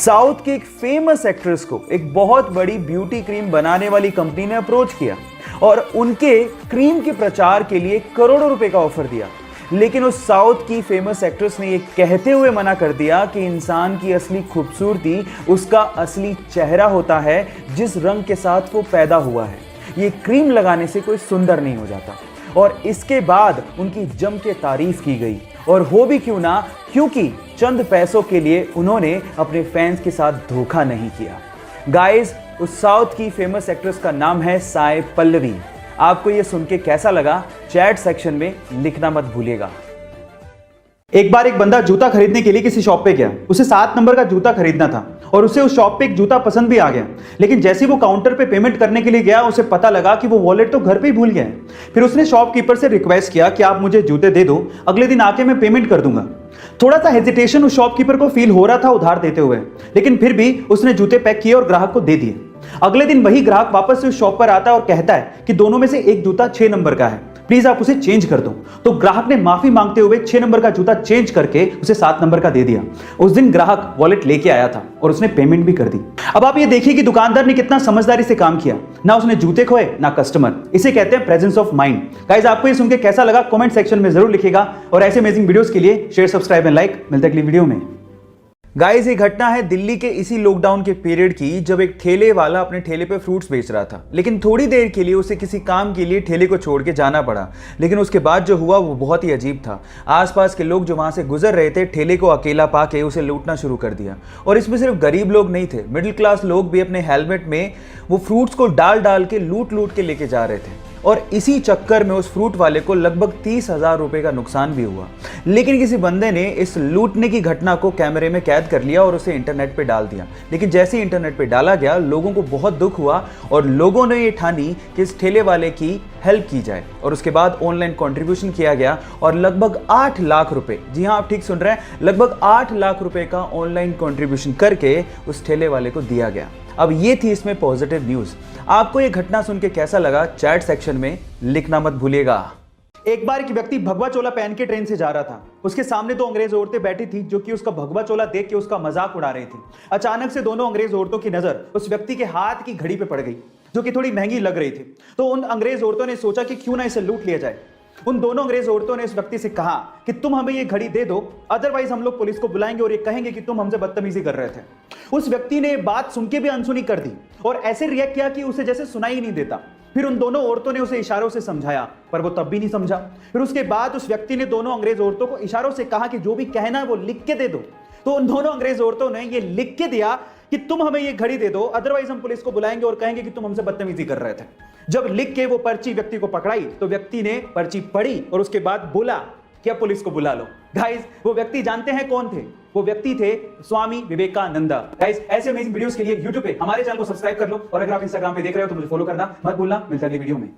South की एक famous actress को एक बहुत बड़ी ब्यूटी क्रीम बनाने वाली कंपनी ने अप्रोच किया और उनके क्रीम के प्रचार के लिए करोड़ों रुपए का ऑफर दिया। लेकिन उस साउथ की फेमस एक्ट्रेस ने ये कहते हुए मना कर दिया कि इंसान की असली खूबसूरती उसका असली चेहरा होता है, जिस रंग के साथ वो पैदा हुआ है। ये क्रीम लगाने से कोई सुंदर नहीं हो जाता। और इसके बाद उनकी जम के तारीफ की गई, और हो भी क्यों ना, क्योंकि चंद पैसों के लिए उन्होंने अपने फैंस के साथ धोखा नहीं किया। गाइस, उस साउथ की फेमस एक्ट्रेस का नाम है साई पल्लवी। आपको ये सुन के कैसा लगा, चैट सेक्शन में लिखना मत भूलिएगा। एक बार एक बंदा जूता खरीदने के लिए किसी शॉप पे गया। उसे 7 नंबर का जूता खरीदना था और उसे उस शॉप पे एक जूता पसंद भी आ गया। लेकिन जैसे वो काउंटर पे पेमेंट करने के लिए गया, उसे पता लगा कि वो वॉलेट तो घर पे ही भूल गया है। फिर उसने शॉपकीपर से रिक्वेस्ट किया कि आप मुझे जूते दे दो, अगले दिन आके मैं पेमेंट कर दूंगा। थोड़ा सा हेजिटेशन उस शॉपकीपर को फील हो रहा था उधार देते हुए, लेकिन फिर भी उसने जूते पैक किए और ग्राहक को दे दिए। अगले दिन वही ग्राहक वापस से उस शॉप पर आता है और कहता है कि दोनों में से एक जूता 6 नंबर का है, प्लीज आप उसे चेंज कर दो। तो ग्राहक ने माफी मांगते हुए 6 नंबर का जूता चेंज करके उसे 7 नंबर का दे दिया। उस दिन ग्राहक वॉलेट लेके आया था और उसने पेमेंट भी कर दी। अब आप ये देखिए कि दुकानदार ने कितना समझदारी से काम किया, ना उसने जूते खोए ना कस्टमर। इसे कहते हैं प्रेजेंस ऑफ माइंड। गाइस, आपको ये सुन के कैसा लगा कमेंट सेक्शन में जरूर लिखिएगा, और ऐसे अमेजिंग वीडियोस के लिए शेयर, सब्सक्राइब एंड लाइक। मिलते हैं अगली वीडियो में। गाइस, ये घटना है दिल्ली के इसी लॉकडाउन के पीरियड की, जब एक ठेले वाला अपने ठेले पे फ्रूट्स बेच रहा था। लेकिन थोड़ी देर के लिए उसे किसी काम के लिए ठेले को छोड़ के जाना पड़ा। लेकिन उसके बाद जो हुआ वो बहुत ही अजीब था। आसपास के लोग जो वहां से गुजर रहे थे, ठेले को अकेला पाके उसे लूटना शुरू कर दिया। और इसमें सिर्फ गरीब लोग नहीं थे, मिडिल क्लास लोग भी अपने हेलमेट में वो फ्रूट्स को डाल डाल के लूट के लेके जा रहे थे। और इसी चक्कर में उस फ्रूट वाले को लगभग 30,000 रुपए का नुकसान भी हुआ। लेकिन किसी बंदे ने इस लूटने की घटना को कैमरे में कैद कर लिया और उसे इंटरनेट पे डाल दिया। लेकिन जैसे ही इंटरनेट पे डाला गया, लोगों को बहुत दुख हुआ और लोगों ने ये ठानी कि इस ठेले वाले की हेल्प की जाए। और उसके बाद ऑनलाइन कंट्रीब्यूशन किया गया और लगभग 8 लाख रुपए, जी हाँ आप ठीक सुन रहे हैं, लगभग 8 लाख रुपए का ऑनलाइन कंट्रीब्यूशन करके उस ठेले वाले को दिया गया। अब ये थी इसमें पॉजिटिव न्यूज। आपको ये घटना सुन के कैसा लगा, चैट सेक्शन में लिखना मत भूलिएगा। एक बार एक व्यक्ति भगवा चोला पहन के ट्रेन से जा रहा था। उसके सामने 2 अंग्रेज औरतें बैठी थी जो कि उसका भगवा चोला देख के उसका मजाक उड़ा रही थी। अचानक से दोनों अंग्रेज औरतों की नजर उस व्यक्ति के हाथ की घड़ी पे पड़ गई, जो कि थोड़ी महंगी लग रही थी। तो उन अंग्रेज औरतों ने सोचा कि क्यों ना इसे लूट लिया जाए। उन दोनों अंग्रेज औरतों ने इस व्यक्ति से कहा कि तुम हमें ये घड़ी दे दो, अदरवाइज हम लोग पुलिस को बुलाएंगे और ये कहेंगे कि तुम हमसे बदतमीजी कर रहे थे। उस व्यक्ति ने बात सुन के भी अनसुनी कर दी और ऐसे रिएक्ट किया कि उसे जैसे सुनाई ही नहीं देता। फिर उन दोनों औरतों ने उसे इशारों से समझाया, पर वो तब भी नहीं समझा। फिर उसके बाद उस व्यक्ति ने दोनों अंग्रेज औरतों को इशारों से कहा कि जो भी कहना है वो लिख के दे दो। तो उन दोनों अंग्रेज औरतों ने ये लिख के दिया कि तुम हमें ये घड़ी दे दो, अदरवाइज हम पुलिस को बुलाएंगे और कहेंगे कि तुम हमसे बदतमीजी कर रहे थे। जब लिख के वो पर्ची व्यक्ति को पकड़ाई तो व्यक्ति ने पर्ची पढ़ी और उसके बाद बोला कि अब पुलिस को बुला लो। गाइस, वो व्यक्ति जानते हैं कौन थे? वो व्यक्ति थे स्वामी विवेकानंद। गाइस, ऐसे अमेजिंग वीडियोस के लिए YouTube पे हमारे चैनल को सब्सक्राइब कर लो, और अगर आप Instagram पे देख रहे हो तो मुझे फॉलो करना मत भूलना। मिलते हैं अगली वीडियो में।